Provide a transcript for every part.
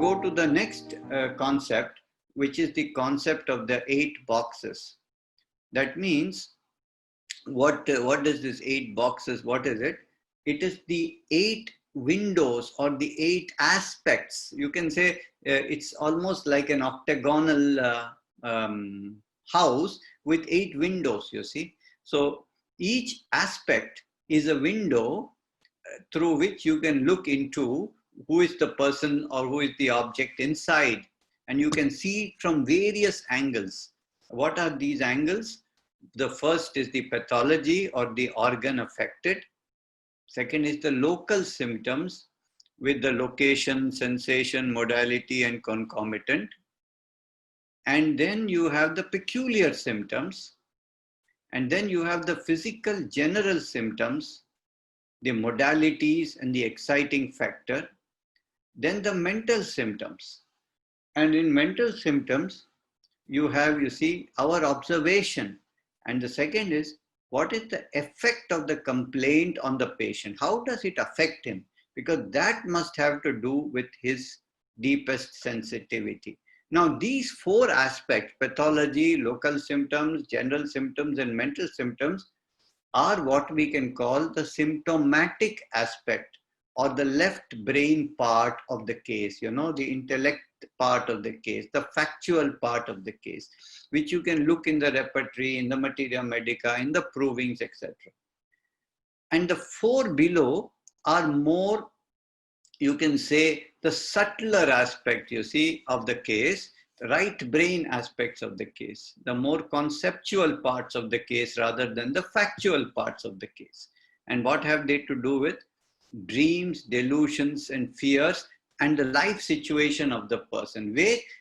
go to the next concept, which is the concept of the 8 boxes. That means, what does this 8 boxes, what is it? It is the 8 windows or the 8 aspects. You can say it's almost like an octagonal house with 8 windows, you see. So each aspect is a window through which you can look into who is the person or who is the object inside. And you can see it from various angles. What are these angles? The first is the pathology or the organ affected. Second is the local symptoms with the location, sensation, modality, and concomitant. And then you have the peculiar symptoms. And then you have the physical general symptoms, the modalities and the exciting factor. Then the mental symptoms. And in mental symptoms, you have, you see, our observation. And the second is, what is the effect of the complaint on the patient? How does it affect him? Because that must have to do with his deepest sensitivity. Now, these 4 aspects, pathology, local symptoms, general symptoms, and mental symptoms, are what we can call the symptomatic aspect or the left brain part of the case, you know, the intellect part of the case, the factual part of the case, which you can look in the repertory, in the materia medica, in the provings, etc. And the 4 below are more, you can say, the subtler aspect, you see, of the case, right brain aspects of the case, the more conceptual parts of the case rather than the factual parts of the case. And what have they to do with? Dreams, delusions, and fears, and the life situation of the person.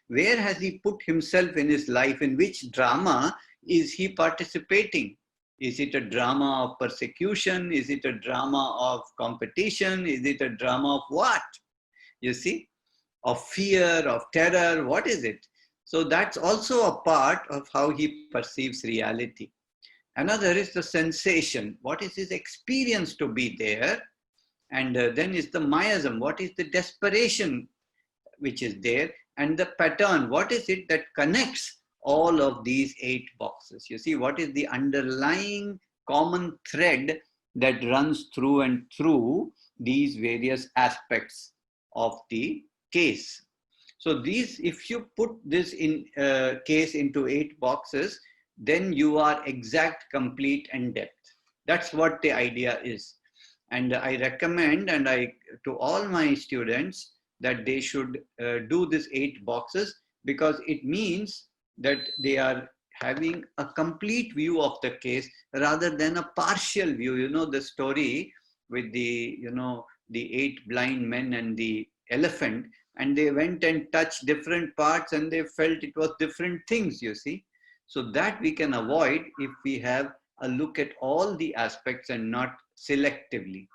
Where has he put himself in his life? In which drama is he participating? Is it a drama of persecution? Is it a drama of competition? Is it a drama of what? You see, of fear, of terror, what is it? So that's also a part of how he perceives reality. Another is the sensation. What is his experience to be there? And then is the miasm. What is the desperation which is there? And the pattern. What is it that connects all of these 8 boxes? You see, what is the underlying common thread that runs through and through these various aspects of the case? So these, if you put this in case into 8 boxes, then you are exact, complete, and depth. That's what the idea is. And I recommend to all my students that they should do this 8 boxes, because it means that they are having a complete view of the case rather than a partial view. You know, the story with the, you know, the 8 blind men and the elephant, and they went and touched different parts and they felt it was different things, you see. So that we can avoid if we have a look at all the aspects and not selectively.